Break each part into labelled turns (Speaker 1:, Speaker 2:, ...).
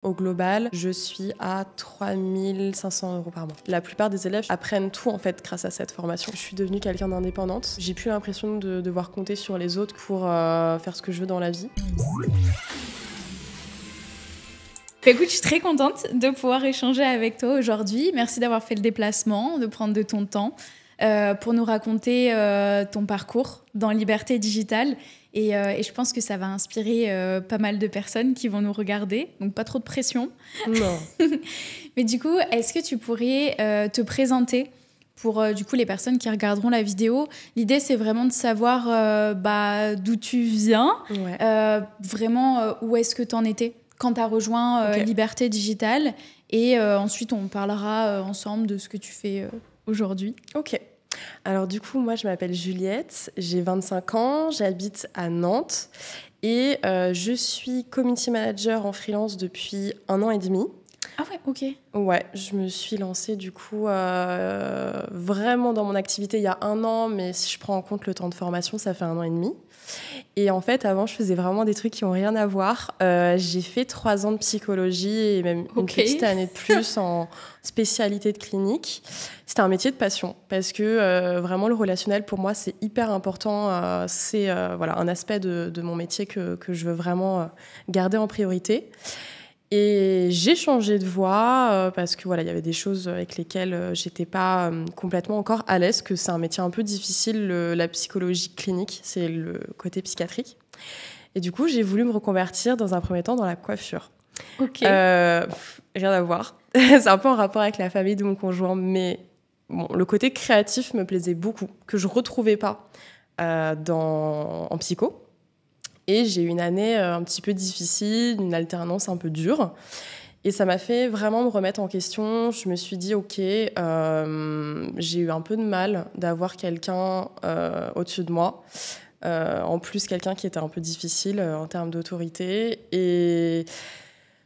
Speaker 1: Au global, je suis à 3 500 € par mois. La plupart des élèves apprennent tout en fait grâce à cette formation. Je suis devenue quelqu'un d'indépendante. J'ai plus l'impression de devoir compter sur les autres pour faire ce que je veux dans la vie.
Speaker 2: Écoute, je suis très contente de pouvoir échanger avec toi aujourd'hui. Merci d'avoir fait le déplacement, de prendre de ton temps pour nous raconter ton parcours dans Liberté Digitale. Et je pense que ça va inspirer pas mal de personnes qui vont nous regarder. Donc, pas trop de pression.
Speaker 1: Non.
Speaker 2: Mais du coup, est-ce que tu pourrais te présenter pour du coup, les personnes qui regarderont la vidéo? L'idée, c'est vraiment de savoir d'où tu viens, vraiment où est-ce que tu en étais quand tu as rejoint Liberté Digitale. Et ensuite, on parlera ensemble de ce que tu fais aujourd'hui.
Speaker 1: Ok. Alors du coup, moi, je m'appelle Juliette, j'ai 25 ans, j'habite à Nantes et je suis community manager en freelance depuis 1 an et demi.
Speaker 2: Ah ouais, ok.
Speaker 1: Ouais, je me suis lancée du coup vraiment dans mon activité il y a 1 an, mais si je prends en compte le temps de formation, ça fait 1 an et demi. Et en fait, avant, je faisais vraiment des trucs qui n'ont rien à voir. J'ai fait 3 ans de psychologie et même une petite année de plus en spécialité de clinique. C'était un métier de passion parce que vraiment, le relationnel, pour moi, c'est hyper important. C'est un aspect de mon métier que je veux vraiment garder en priorité. Et j'ai changé de voie parce que il y avait des choses avec lesquelles j'étais pas complètement encore à l'aise, que c'est un métier un peu difficile, la psychologie clinique, c'est le côté psychiatrique. Et du coup, j'ai voulu me reconvertir dans un premier temps dans la coiffure.
Speaker 2: Ok.
Speaker 1: Rien à voir. C'est un peu en rapport avec la famille de mon conjoint, mais bon, le côté créatif me plaisait beaucoup, que je retrouvais pas en psycho. Et j'ai eu une année un petit peu difficile, une alternance un peu dure. Et ça m'a fait vraiment me remettre en question. Je me suis dit, OK, j'ai eu un peu de mal d'avoir quelqu'un au-dessus de moi. En plus, quelqu'un qui était un peu difficile en termes d'autorité. Et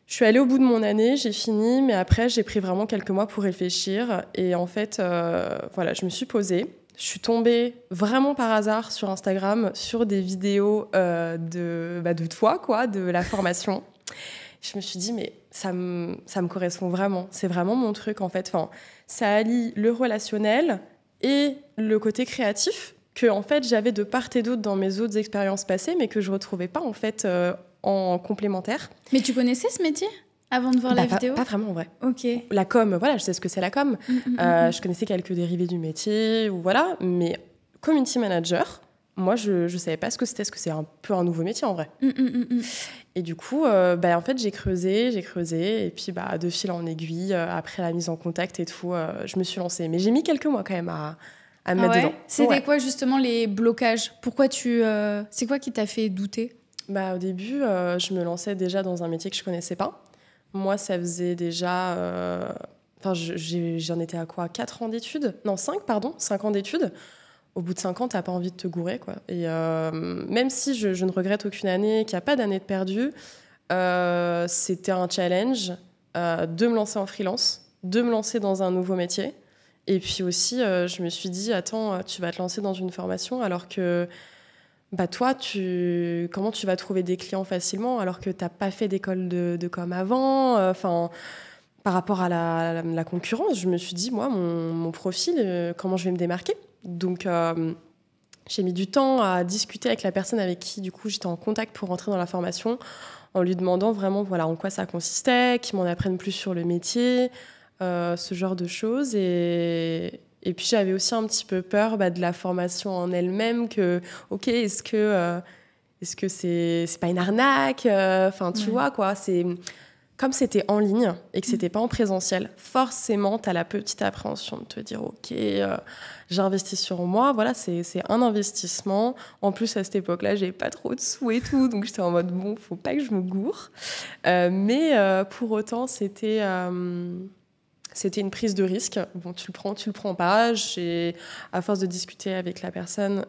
Speaker 1: je suis allée au bout de mon année, j'ai fini. Mais après, j'ai pris vraiment quelques mois pour réfléchir. Et en fait, je me suis posée. Je suis tombée vraiment par hasard sur Instagram sur des vidéos de toi, de la formation. Je me suis dit, mais ça me correspond vraiment. C'est vraiment mon truc, en fait. Enfin, ça allie le relationnel et le côté créatif que, en fait, j'avais de part et d'autre dans mes autres expériences passées, mais que je ne retrouvais pas, en fait, en complémentaire.
Speaker 2: Mais tu connaissais ce métier avant de voir la vidéo?
Speaker 1: Pas vraiment, en vrai.
Speaker 2: Ok.
Speaker 1: La com, je sais ce que c'est la com. Je connaissais quelques dérivés du métier, mais community manager, moi, je savais pas ce que c'était, un peu un nouveau métier, en vrai. Et du coup, en fait, j'ai creusé, et puis de fil en aiguille, après la mise en contact et tout, je me suis lancée. Mais j'ai mis quelques mois quand même à me mettre dedans.
Speaker 2: C'était quoi, justement, les blocages? Pourquoi c'est quoi qui t'a fait douter?
Speaker 1: Au début, je me lançais déjà dans un métier que je connaissais pas. Moi, ça faisait déjà... j'en étais à quoi? 4 ans d'études? Non, 5 ans d'études. Au bout de 5 ans, t'as pas envie de te gourer, quoi. Et même si je ne regrette aucune année, qu'il n'y a pas d'année de perdue, c'était un challenge de me lancer en freelance, de me lancer dans un nouveau métier. Et puis aussi, je me suis dit, attends, tu vas te lancer dans une formation alors que... toi, comment tu vas trouver des clients facilement alors que tu n'as pas fait d'école de com avant par rapport à la concurrence, je me suis dit, moi, mon profil, comment je vais me démarquer? Donc, j'ai mis du temps à discuter avec la personne avec qui, du coup, j'étais en contact pour rentrer dans la formation, en lui demandant vraiment en quoi ça consistait, qu'il m'en apprenne plus sur le métier, ce genre de choses. Et puis, j'avais aussi un petit peu peur de la formation en elle-même, que, OK, est-ce que c'est pas une arnaque? Tu vois, quoi. Comme c'était en ligne et que c'était pas en présentiel, forcément, tu as la petite appréhension de te dire, OK, j'ai investi sur moi. Voilà, c'est un investissement. En plus, à cette époque-là, j'avais pas trop de sous et tout, donc j'étais en mode, bon, faut pas que je me gourre. Mais pour autant, c'était une prise de risque. Bon, tu le prends pas. À force de discuter avec la personne,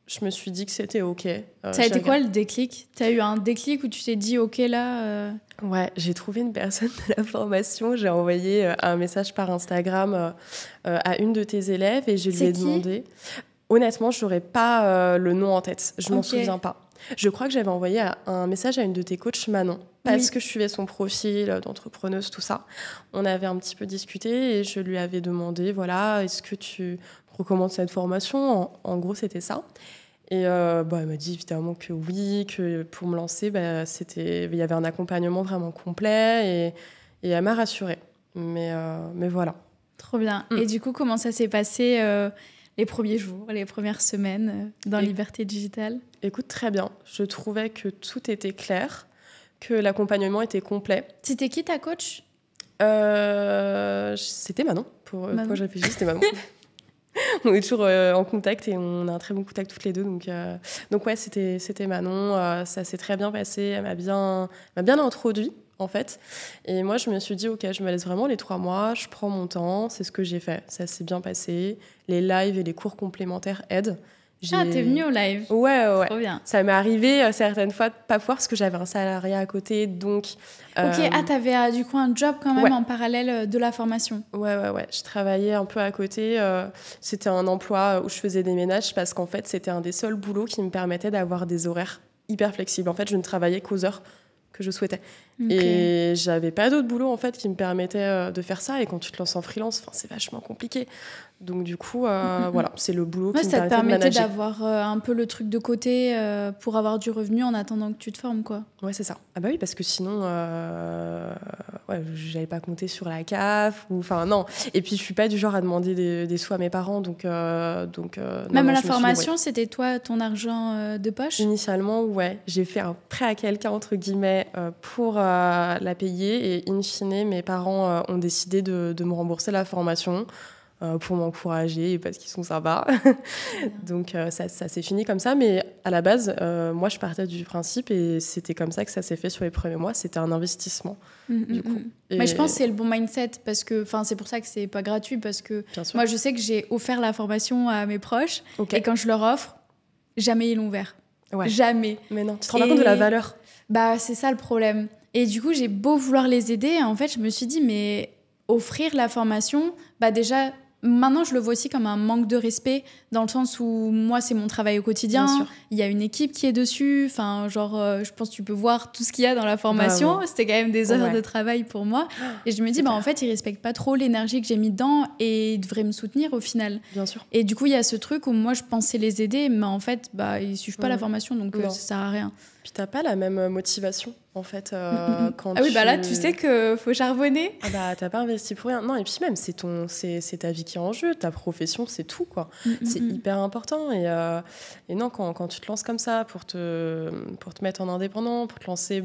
Speaker 1: je me suis dit que c'était OK.
Speaker 2: Ça a été quoi le déclic? Tu as eu un déclic où tu t'es dit OK là
Speaker 1: Ouais, j'ai trouvé une personne de la formation. J'ai envoyé un message par Instagram à une de tes élèves et je lui ai demandé. Honnêtement, je n'aurais pas le nom en tête. Je m'en souviens pas. Je crois que j'avais envoyé un message à une de tes coachs, Manon, parce que je suivais son profil d'entrepreneuse, tout ça. On avait un petit peu discuté et je lui avais demandé, voilà, est-ce que tu recommandes cette formation ? En gros, c'était ça. Et elle m'a dit évidemment que oui, que pour me lancer, il y avait un accompagnement vraiment complet et elle m'a rassurée. Mais voilà.
Speaker 2: Trop bien. Et du coup, comment ça s'est passé les premiers jours, les premières semaines dans Liberté Digitale ?
Speaker 1: Écoute, très bien. Je trouvais que tout était clair, que l'accompagnement était complet.
Speaker 2: C'était qui ta coach ?
Speaker 1: C'était Manon. Pour quoi je réfléchis, c'était Manon. On est toujours en contact et on a un très bon contact toutes les deux. Donc ouais, c'était Manon. Ça s'est très bien passé. Elle m'a bien introduit, en fait. Et moi, je me suis dit, OK, je me laisse vraiment les 3 mois. Je prends mon temps. C'est ce que j'ai fait. Ça s'est bien passé. Les lives et les cours complémentaires aident.
Speaker 2: T'es venue au live.
Speaker 1: Ouais.
Speaker 2: Trop bien.
Speaker 1: Ça m'est arrivé certaines fois de pas pouvoir parce que j'avais un salariat à côté, donc...
Speaker 2: Ok, t'avais du coup un job quand même en parallèle de la formation.
Speaker 1: Ouais. Je travaillais un peu à côté. C'était un emploi où je faisais des ménages parce qu'en fait, c'était un des seuls boulots qui me permettait d'avoir des horaires hyper flexibles. En fait, je ne travaillais qu'aux heures que je souhaitais. Okay. Et j'avais pas d'autre boulot en fait qui me permettait de faire ça. Et quand tu te lances en freelance, c'est vachement compliqué. Donc du coup, voilà, c'est le boulot qui me permettait de manager.
Speaker 2: Ça te permettait d'avoir un peu le truc de côté pour avoir du revenu en attendant que tu te formes, quoi.
Speaker 1: Ouais, c'est ça. Ah bah oui, parce que sinon, j'allais pas compter sur la CAF non. Et puis je suis pas du genre à demander des sous à mes parents, donc.
Speaker 2: Même la formation, c'était toi ton argent de poche ?
Speaker 1: Initialement, ouais, j'ai fait un prêt à quelqu'un entre guillemets pour la payer et in fine, mes parents ont décidé de me rembourser la formation. Pour m'encourager et parce qu'ils sont sympas. Donc ça s'est fini comme ça, mais à la base, moi je partais du principe et c'était comme ça que ça s'est fait sur les premiers mois, c'était un investissement du coup.
Speaker 2: Mais je pense que c'est le bon mindset parce que c'est pour ça que c'est pas gratuit parce que moi je sais que j'ai offert la formation à mes proches et quand je leur offre, jamais ils l'ont ouvert. Ouais. Jamais.
Speaker 1: Mais non, tu te rends pas compte de la valeur.
Speaker 2: C'est ça le problème. Et du coup, j'ai beau vouloir les aider, en fait, je me suis dit mais offrir la formation, déjà maintenant, je le vois aussi comme un manque de respect, dans le sens où moi, c'est mon travail au quotidien. Il y a une équipe qui est dessus. Je pense que tu peux voir tout ce qu'il y a dans la formation. C'était quand même des heures de travail pour moi. Et je me dis, en fait, ils respectent pas trop l'énergie que j'ai mis dedans et ils devraient me soutenir au final.
Speaker 1: Bien sûr.
Speaker 2: Et du coup, il y a ce truc où moi, je pensais les aider, mais en fait, ils suivent pas la formation, donc ça sert à rien.
Speaker 1: Puis t'as pas la même motivation en fait quand
Speaker 2: là tu sais que faut charbonner.
Speaker 1: T'as pas investi pour rien. Non, et puis même c'est ta vie qui est en jeu, ta profession, c'est tout quoi. C'est hyper important et non quand tu te lances comme ça pour te mettre en indépendant, pour te lancer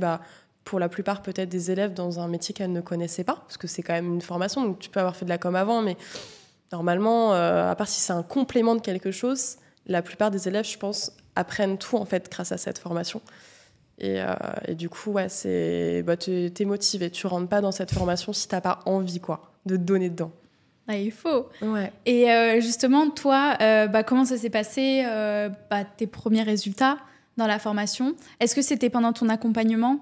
Speaker 1: pour la plupart peut-être des élèves dans un métier qu'elles ne connaissaient pas parce que c'est quand même une formation, donc tu peux avoir fait de la com avant, mais normalement à part si c'est un complément de quelque chose, la plupart des élèves je pense apprennent tout en fait grâce à cette formation. Et du coup, t'es motivé. Tu rentres pas dans cette formation si t'as pas envie, quoi, de te donner dedans.
Speaker 2: Il faut.
Speaker 1: Ouais.
Speaker 2: Et justement, toi, comment ça s'est passé, tes premiers résultats dans la formation ? Est-ce que c'était pendant ton accompagnement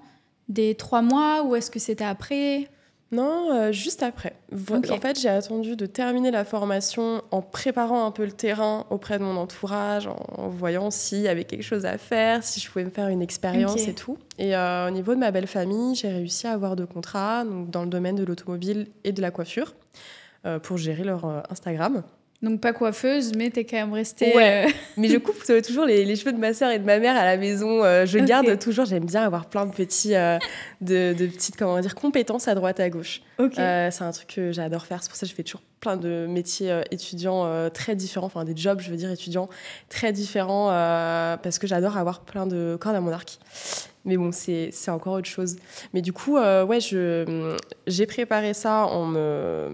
Speaker 2: des 3 mois ou est-ce que c'était après ?
Speaker 1: Non, juste après. Okay. En fait, j'ai attendu de terminer la formation en préparant un peu le terrain auprès de mon entourage, en voyant s'il y avait quelque chose à faire, si je pouvais me faire une expérience et tout. Et au niveau de ma belle famille, j'ai réussi à avoir 2 contrats donc dans le domaine de l'automobile et de la coiffure pour gérer leur Instagram.
Speaker 2: Donc pas coiffeuse, mais t'es quand même restée...
Speaker 1: Ouais, mais je coupe toujours les cheveux de ma sœur et de ma mère à la maison. Je garde toujours, j'aime bien avoir plein de petites compétences à droite à gauche. C'est un truc que j'adore faire, c'est pour ça que je fais toujours plein de métiers étudiants très différents, des jobs, je veux dire, étudiants très différents, parce que j'adore avoir plein de cordes à mon arc. Mais bon, c'est encore autre chose. Mais du coup, j'ai préparé ça en me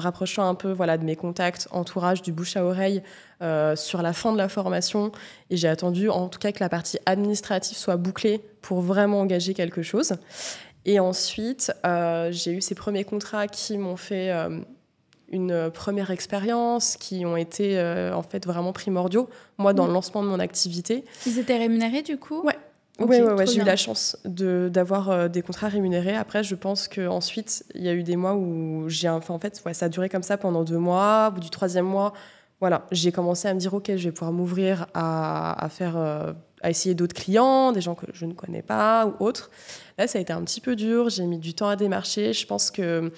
Speaker 1: rapprochant un peu de mes contacts, entourage, du bouche à oreille sur la fin de la formation. Et j'ai attendu, en tout cas, que la partie administrative soit bouclée pour vraiment engager quelque chose. Et ensuite, j'ai eu ces premiers contrats qui m'ont fait une première expérience, qui ont été en fait vraiment primordiaux, moi, dans le lancement de mon activité.
Speaker 2: Ils étaient rémunérés, du coup ?
Speaker 1: Ouais. Okay, ouais, j'ai eu la chance d'avoir des contrats rémunérés. Après, je pense qu'ensuite, il y a eu des mois où ça a duré comme ça pendant 2 mois. Au bout du 3e mois, j'ai commencé à me dire, OK, je vais pouvoir m'ouvrir à faire à essayer d'autres clients, des gens que je ne connais pas ou autres. Là, ça a été un petit peu dur. J'ai mis du temps à démarcher. Je pense que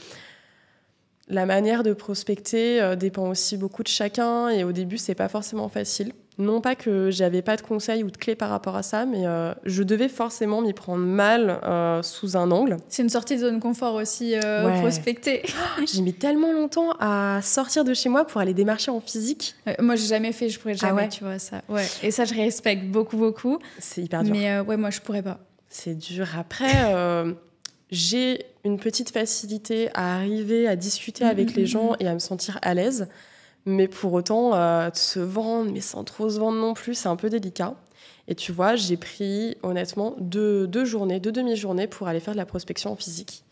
Speaker 1: la manière de prospecter dépend aussi beaucoup de chacun. Et au début, c'est pas forcément facile. Non pas que j'avais pas de conseils ou de clés par rapport à ça, mais je devais forcément m'y prendre mal sous un angle.
Speaker 2: C'est une sortie de zone confort aussi, prospecter.
Speaker 1: J'ai mis tellement longtemps à sortir de chez moi pour aller démarcher en physique.
Speaker 2: Moi, j'ai jamais fait, je pourrais jamais, tu vois ça. Ouais. Et ça, je respecte beaucoup, beaucoup.
Speaker 1: C'est hyper dur.
Speaker 2: Mais moi, je pourrais pas.
Speaker 1: C'est dur. Après, j'ai une petite facilité à arriver à discuter avec les gens et à me sentir à l'aise. Mais pour autant, de se vendre, mais sans trop se vendre non plus, c'est un peu délicat. Et tu vois, j'ai pris honnêtement deux demi-journées pour aller faire de la prospection en physique.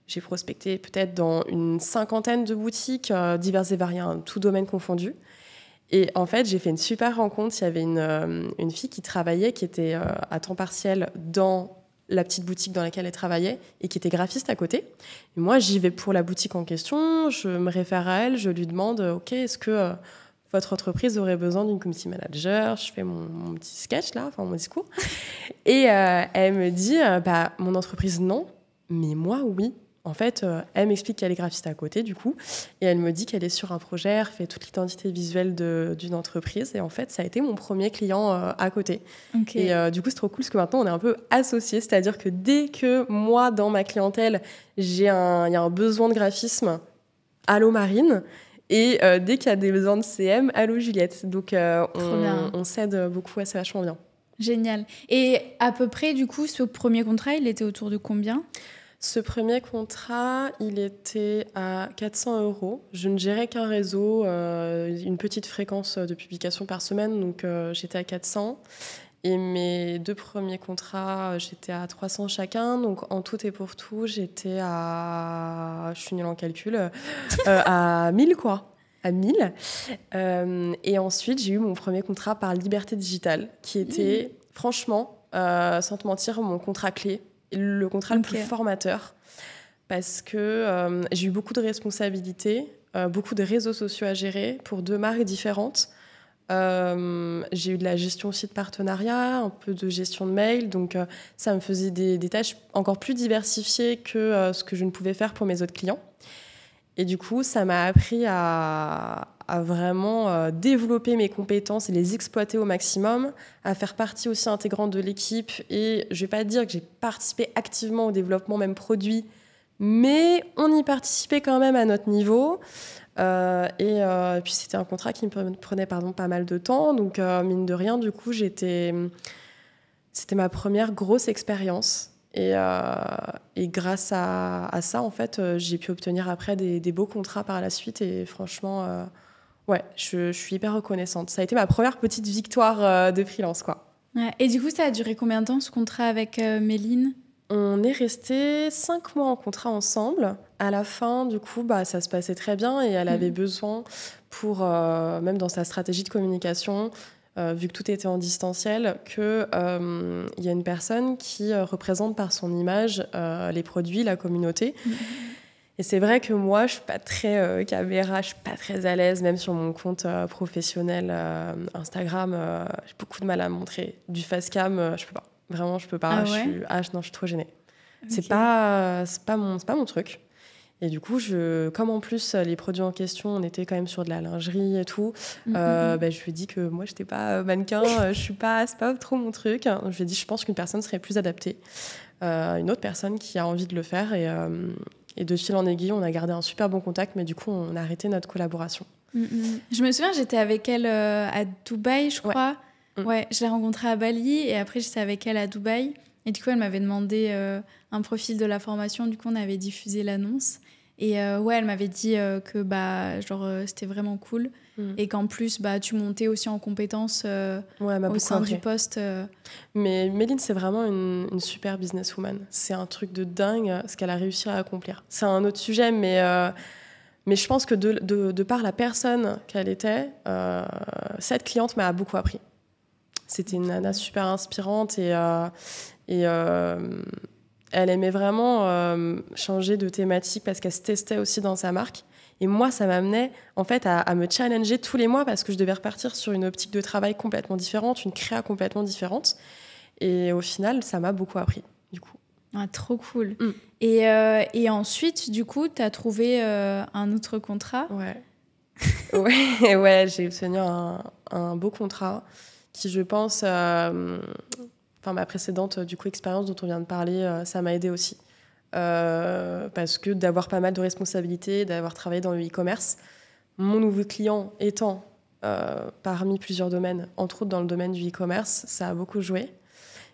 Speaker 1: J'ai prospecté peut-être dans une 50aine de boutiques, diverses et variées, tout domaine confondu. Et en fait, j'ai fait une super rencontre. Il y avait une fille qui travaillait, qui était à temps partiel dans la petite boutique dans laquelle elle travaillait et qui était graphiste à côté. Et moi, j'y vais pour la boutique en question, je me réfère à elle, je lui demande « Ok, est-ce que votre entreprise aurait besoin d'une community manager ?» Je fais mon petit sketch, là, enfin mon discours. Et elle me dit « Mon entreprise, non, mais moi, oui. » En fait, elle m'explique qu'elle est graphiste à côté, du coup, et elle me dit qu'elle est sur un projet, elle fait toute l'identité visuelle d'une entreprise, et en fait, ça a été mon premier client à côté.
Speaker 2: Okay.
Speaker 1: Et du coup, c'est trop cool, parce que maintenant, on est un peu associés, c'est-à-dire que dès que moi, dans ma clientèle, il y a un besoin de graphisme, allô Marine, et dès qu'il y a des besoins de CM, allô Juliette. Donc, on s'aide beaucoup, c'est vachement bien.
Speaker 2: Génial. Et à peu près, du coup, ce premier contrat, il était autour de combien ?
Speaker 1: Ce premier contrat, il était à 400 €. Je ne gérais qu'un réseau, une petite fréquence de publication par semaine, donc j'étais à 400. Et mes 2 premiers contrats, j'étais à 300 chacun. Donc en tout et pour tout, j'étais à... Je suis nulle en calcul. À 1000, quoi. À 1000. Et ensuite, j'ai eu mon premier contrat par Liberté Digitale, qui était, franchement, sans te mentir, mon contrat clé. Le contrat le plus formateur, parce que j'ai eu beaucoup de responsabilités, beaucoup de réseaux sociaux à gérer pour 2 marques différentes. J'ai eu de la gestion aussi de partenariat, un peu de gestion de mail, donc ça me faisait des tâches encore plus diversifiées que ce que je ne pouvais faire pour mes autres clients. Et du coup, ça m'a appris à vraiment développer mes compétences et les exploiter au maximum, à faire partie aussi intégrante de l'équipe. Et je ne vais pas dire que j'ai participé activement au développement même produit, mais on y participait quand même à notre niveau. Et puis, c'était un contrat qui me prenait pas mal de temps. Donc, mine de rien, du coup, c'était ma première grosse expérience. Et grâce à ça, en fait, j'ai pu obtenir après des beaux contrats par la suite. Et franchement, je suis hyper reconnaissante. Ça a été ma première petite victoire de freelance, quoi.
Speaker 2: Ouais. Et du coup, ça a duré combien de temps, ce contrat avec Méline ?
Speaker 1: On est restés 5 mois en contrat ensemble. À la fin, du coup, ça se passait très bien. Et elle avait besoin pour, même dans sa stratégie de communication, vu que tout était en distanciel, qu'il y a une personne qui représente par son image les produits, la communauté. Et c'est vrai que moi, je ne suis pas très caméra, je ne suis pas très à l'aise, même sur mon compte professionnel Instagram, j'ai beaucoup de mal à montrer. Du facecam, je ne peux pas. Vraiment, je ne peux pas.
Speaker 2: Ah ouais ?
Speaker 1: Je suis trop gênée. Okay. C'est pas mon truc. Et du coup, comme en plus, les produits en question, on était quand même sur de la lingerie et tout, je lui ai dit que moi, je n'étais pas mannequin, c'est pas trop mon truc. Je lui ai dit, je pense qu'une personne serait plus adaptée. Une autre personne qui a envie de le faire. Et de fil en aiguille, on a gardé un super bon contact, mais du coup, on a arrêté notre collaboration.
Speaker 2: Je me souviens, j'étais avec elle à Dubaï, je crois. Ouais, je l'ai rencontrée à Bali, et après, j'étais avec elle à Dubaï. Et du coup, elle m'avait demandé un profil de la formation. Du coup, on avait diffusé l'annonce. Et elle m'avait dit que c'était vraiment cool. Et qu'en plus, tu montais aussi en compétences au sein du poste.
Speaker 1: Mais Méline, c'est vraiment une super businesswoman. C'est un truc de dingue ce qu'elle a réussi à accomplir. C'est un autre sujet, mais je pense que de par la personne qu'elle était, cette cliente m'a beaucoup appris. C'était une nana super inspirante et elle aimait vraiment changer de thématique parce qu'elle se testait aussi dans sa marque. Et moi, ça m'amenait en fait à me challenger tous les mois parce que je devais repartir sur une optique de travail complètement différente, une créa complètement différente. Et au final, ça m'a beaucoup appris, du coup.
Speaker 2: Ah, trop cool. Et ensuite, du coup, tu as trouvé un autre contrat.
Speaker 1: Ouais, j'ai obtenu un beau contrat qui, je pense, ma précédente du coup, expérience dont on vient de parler, ça m'a aidé aussi. Parce que d'avoir pas mal de responsabilités, d'avoir travaillé dans le e-commerce, mon nouveau client étant parmi plusieurs domaines, entre autres dans le domaine du e-commerce, ça a beaucoup joué.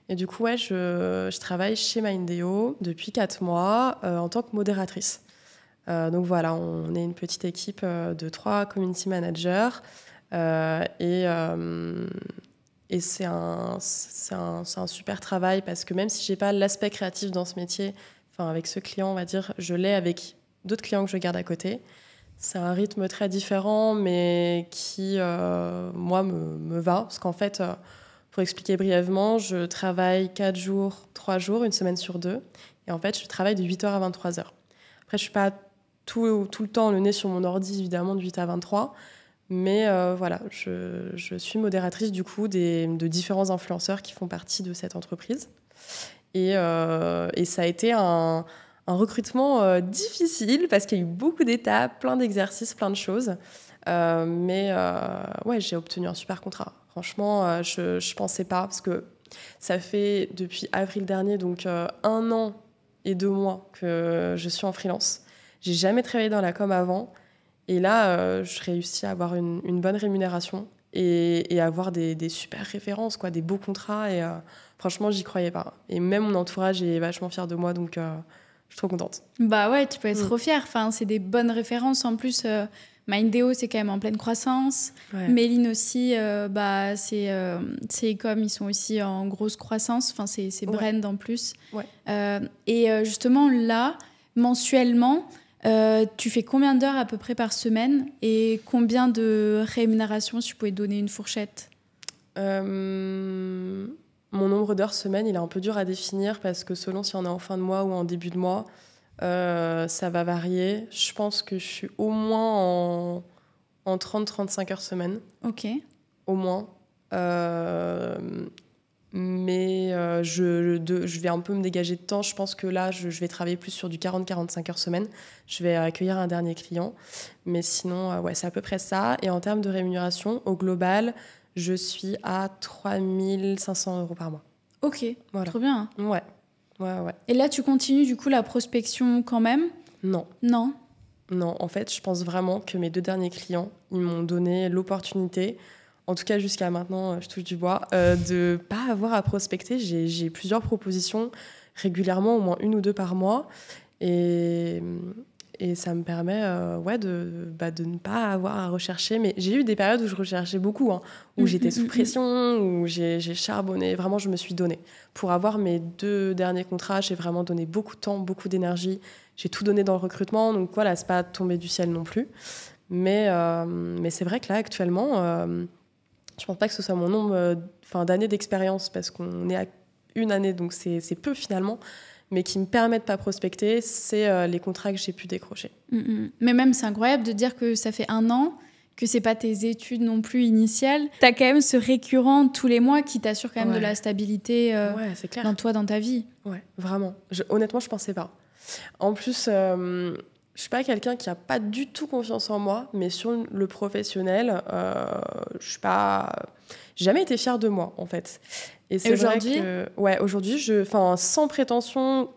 Speaker 1: Et du coup, je travaille chez Mindeo depuis 4 mois en tant que modératrice. Donc voilà, on est une petite équipe de 3 community managers et c'est un super travail parce que même si j'ai pas l'aspect créatif dans ce métier, avec ce client, on va dire, je l'ai avec d'autres clients que je garde à côté. C'est un rythme très différent, mais qui, moi, me va. Parce qu'en fait, pour expliquer brièvement, je travaille 4 jours, 3 jours, une semaine sur 2. Et en fait, je travaille de 8h à 23h. Après, je suis pas tout le temps le nez sur mon ordi, évidemment, de 8 à 23. Mais voilà, je suis modératrice, du coup, de différents influenceurs qui font partie de cette entreprise. Et ça a été un recrutement difficile parce qu'il y a eu beaucoup d'étapes, plein d'exercices, plein de choses. Mais j'ai obtenu un super contrat. Franchement, je ne pensais pas parce que ça fait depuis avril dernier, donc 1 an et 2 mois que je suis en freelance. J'ai jamais travaillé dans la com avant. Et là, je réussis à avoir une bonne rémunération et avoir des super références, quoi, des beaux contrats. Et franchement, j'y croyais pas. Et même mon entourage est vachement fier de moi, donc je suis trop contente.
Speaker 2: Bah ouais, tu peux être trop fière. Enfin, c'est des bonnes références. En plus, Mindeo, c'est quand même en pleine croissance. Ouais. Méline aussi, c'est comme ils sont aussi en grosse croissance. Enfin, c'est brand en plus. Ouais. Et justement, là, mensuellement, tu fais combien d'heures à peu près par semaine et combien de rémunération, si tu pouvais donner une fourchette?
Speaker 1: Mon nombre d'heures semaine, il est un peu dur à définir parce que selon si on est en fin de mois ou en début de mois, ça va varier. Je pense que je suis au moins en 30-35 heures semaine.
Speaker 2: Ok.
Speaker 1: Au moins. Mais je vais un peu me dégager de temps. Je pense que là, je vais travailler plus sur du 40-45 heures semaine. Je vais accueillir un dernier client. Mais sinon, c'est à peu près ça. Et en termes de rémunération, au global, je suis à 3 500 € par mois.
Speaker 2: Ok, voilà. Trop bien.
Speaker 1: Ouais.
Speaker 2: Et là, tu continues du coup la prospection quand même?
Speaker 1: Non, en fait, je pense vraiment que mes 2 derniers clients, ils m'ont donné l'opportunité, en tout cas jusqu'à maintenant, je touche du bois, de ne pas avoir à prospecter. J'ai plusieurs propositions régulièrement, au moins 1 ou 2 par mois. Et ça me permet de ne pas avoir à rechercher. Mais j'ai eu des périodes où je recherchais beaucoup, où j'étais sous pression, où j'ai charbonné. Vraiment, je me suis donnée. Pour avoir mes 2 derniers contrats, j'ai vraiment donné beaucoup de temps, beaucoup d'énergie. J'ai tout donné dans le recrutement. Donc voilà, c'est pas tombé du ciel non plus. Mais c'est vrai que là, actuellement, je pense pas que ce soit mon nombre d'années d'expérience, parce qu'on est à 1 année, donc c'est peu finalement. Mais qui me permettent de pas prospecter, c'est les contrats que j'ai pu décrocher.
Speaker 2: Mais même, c'est incroyable de dire que ça fait 1 an, que c'est pas tes études non plus initiales. T'as quand même ce récurrent tous les mois qui t'assure quand même de la stabilité
Speaker 1: c'est clair.
Speaker 2: dans ta vie.
Speaker 1: Ouais, vraiment. Honnêtement, je pensais pas. En plus, je suis pas quelqu'un qui a pas du tout confiance en moi, mais sur le professionnel, je suis pas... J'ai jamais été fière de moi, en fait. Et c'est
Speaker 2: aujourd'hui
Speaker 1: vrai que, aujourd'hui, sans prétention,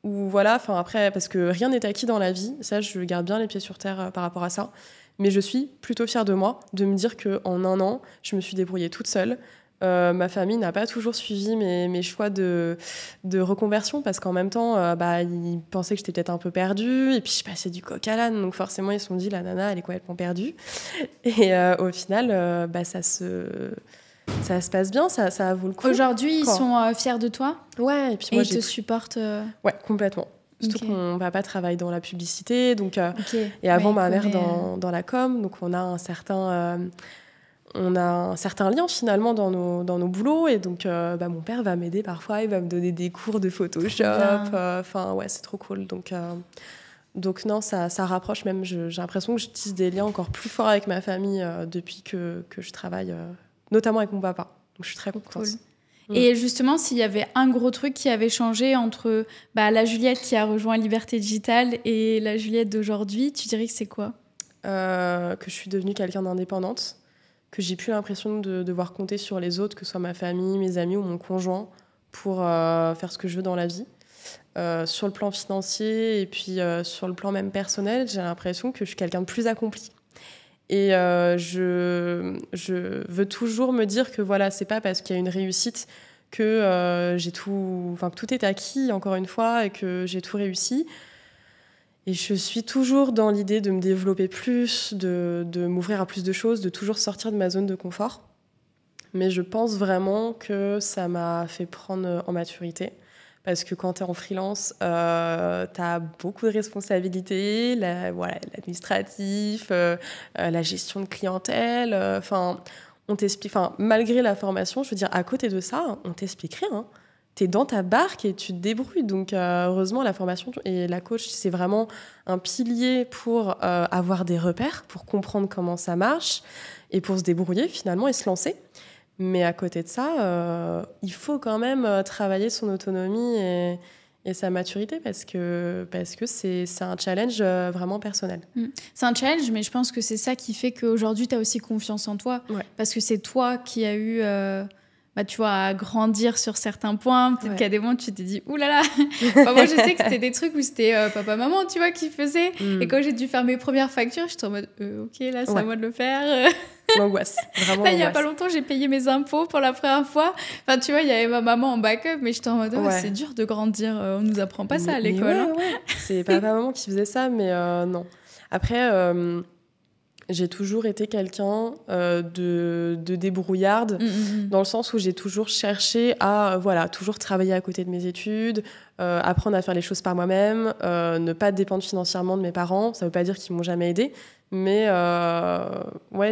Speaker 1: ou voilà, après, parce que rien n'est acquis dans la vie, ça, je garde bien les pieds sur terre par rapport à ça. Mais je suis plutôt fière de moi, de me dire qu'en 1 an, je me suis débrouillée toute seule. Ma famille n'a pas toujours suivi mes choix de reconversion, parce qu'en même temps, ils pensaient que j'étais peut-être un peu perdue, et puis je passais du coq à l'âne, donc forcément, ils se sont dit, la nana, elle est complètement perdue. Et au final, ça se passe bien, ça vaut le coup.
Speaker 2: Aujourd'hui, ils sont fiers de toi?
Speaker 1: Ouais, et puis
Speaker 2: moi, ils te supportent
Speaker 1: Ouais, complètement. Surtout que mon papa travaille dans la publicité, donc, et avant ma mère dans la com, donc on a un certain lien finalement dans nos boulots, et donc mon père va m'aider parfois, il va me donner des cours de Photoshop, c'est trop cool. Donc Donc non, ça rapproche même. J'ai l'impression que je tisse des liens encore plus forts avec ma famille depuis que je travaille, notamment avec mon papa. Donc je suis très contente.
Speaker 2: Cool. Et justement, s'il y avait un gros truc qui avait changé entre la Juliette qui a rejoint Liberté Digitale et la Juliette d'aujourd'hui, tu dirais que c'est quoi ?
Speaker 1: Que je suis devenue quelqu'un d'indépendante, que j'ai plus l'impression de devoir compter sur les autres, que ce soit ma famille, mes amis ou mon conjoint, pour faire ce que je veux dans la vie. Sur le plan financier et puis sur le plan même personnel, j'ai l'impression que je suis quelqu'un de plus accompli. Et je veux toujours me dire que voilà, c'est pas parce qu'il y a une réussite que que tout est acquis, encore une fois, et que j'ai tout réussi. Et je suis toujours dans l'idée de me développer plus, de m'ouvrir à plus de choses, de toujours sortir de ma zone de confort. Mais je pense vraiment que ça m'a fait prendre en maturité. Parce que quand tu es en freelance, tu as beaucoup de responsabilités, l'administratif, la gestion de clientèle. On t'explique, malgré la formation, je veux dire, à côté de ça, on t'explique rien. Hein. Tu es dans ta barque et tu te débrouilles. Donc, heureusement, la formation et la coach, c'est vraiment un pilier pour avoir des repères, pour comprendre comment ça marche et pour se débrouiller finalement et se lancer. Mais à côté de ça, il faut quand même travailler son autonomie et sa maturité parce que c'est un challenge vraiment personnel.
Speaker 2: C'est un challenge, mais je pense que c'est ça qui fait qu'aujourd'hui, tu as aussi confiance en toi. Ouais. Parce que c'est toi qui as eu... tu vois, à grandir sur certains points. Peut-être qu'à des moments, tu t'es dit, oulala. Moi, je sais que c'était des trucs où c'était papa-maman, tu vois, qui faisait. Et quand j'ai dû faire mes premières factures, j'étais en mode, ok, là, c'est à moi de le faire.
Speaker 1: L'angoisse, vraiment.
Speaker 2: Là, il n'y a pas longtemps, j'ai payé mes impôts pour la première fois. Enfin, tu vois, il y avait ma maman en backup, mais j'étais en mode, c'est dur de grandir. On ne nous apprend pas ça à l'école.
Speaker 1: C'est papa-maman qui faisait ça, mais non. Après... j'ai toujours été quelqu'un de débrouillarde, dans le sens où j'ai toujours cherché à toujours travailler à côté de mes études, apprendre à faire les choses par moi-même, ne pas dépendre financièrement de mes parents. Ça ne veut pas dire qu'ils ne m'ont jamais aidée, mais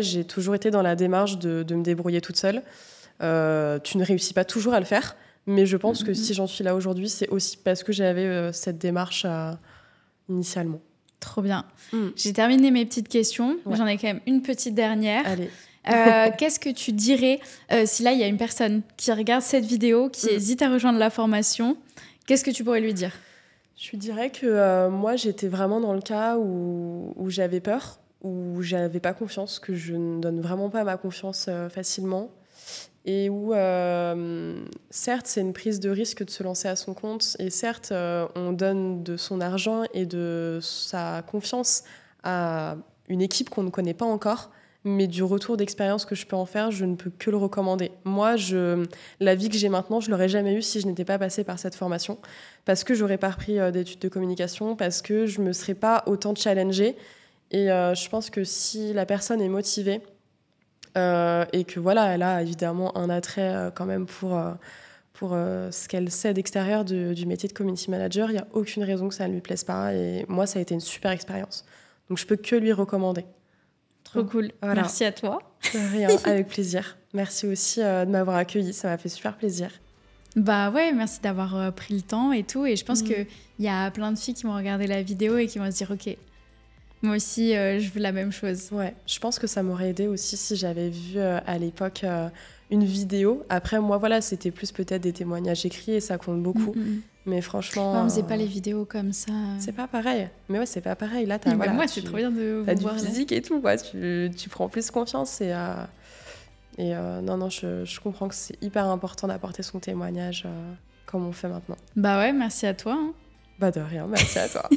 Speaker 1: j'ai toujours été dans la démarche de me débrouiller toute seule. Tu ne réussis pas toujours à le faire, mais je pense que si j'en suis là aujourd'hui, c'est aussi parce que j'avais cette démarche initialement.
Speaker 2: Trop bien. J'ai terminé mes petites questions. Ouais. J'en ai quand même une petite dernière.
Speaker 1: Allez.
Speaker 2: Qu'est-ce que tu dirais si là, il y a une personne qui regarde cette vidéo, qui hésite à rejoindre la formation, qu'est-ce que tu pourrais lui dire ?
Speaker 1: Je lui dirais que moi, j'étais vraiment dans le cas où j'avais peur, où j'avais pas confiance, que je ne donne vraiment pas ma confiance facilement. Et où, certes, c'est une prise de risque de se lancer à son compte. Et certes, on donne de son argent et de sa confiance à une équipe qu'on ne connaît pas encore. Mais du retour d'expérience que je peux en faire, je ne peux que le recommander. Moi, la vie que j'ai maintenant, je ne l'aurais jamais eue si je n'étais pas passée par cette formation. Parce que je n'aurais pas repris d'études de communication, parce que je ne me serais pas autant challengée. Et je pense que si la personne est motivée, et que elle a évidemment un attrait quand même pour ce qu'elle sait d'extérieur du métier de community manager, il n'y a aucune raison que ça ne lui plaise pas. Et moi, ça a été une super expérience. Donc, je peux que lui recommander.
Speaker 2: Trop cool. Voilà. Merci à toi.
Speaker 1: De rien, avec plaisir. Merci aussi de m'avoir accueillie. Ça m'a fait super plaisir.
Speaker 2: Merci d'avoir pris le temps et tout. Et je pense qu'il y a plein de filles qui vont regarder la vidéo et qui vont se dire, ok, moi aussi, je veux la même chose.
Speaker 1: Ouais, je pense que ça m'aurait aidé aussi si j'avais vu à l'époque une vidéo. Après, moi, c'était plus peut-être des témoignages écrits et ça compte beaucoup. Mais franchement...
Speaker 2: on faisait pas les vidéos comme ça.
Speaker 1: C'est pas pareil. Mais ouais, c'est pas pareil. Là,
Speaker 2: moi, c'est trop bien de
Speaker 1: vous
Speaker 2: voir.
Speaker 1: T'as du physique et tout, quoi. Tu prends plus confiance et je comprends que c'est hyper important d'apporter son témoignage comme on fait maintenant.
Speaker 2: Merci à toi.
Speaker 1: De rien, merci à toi.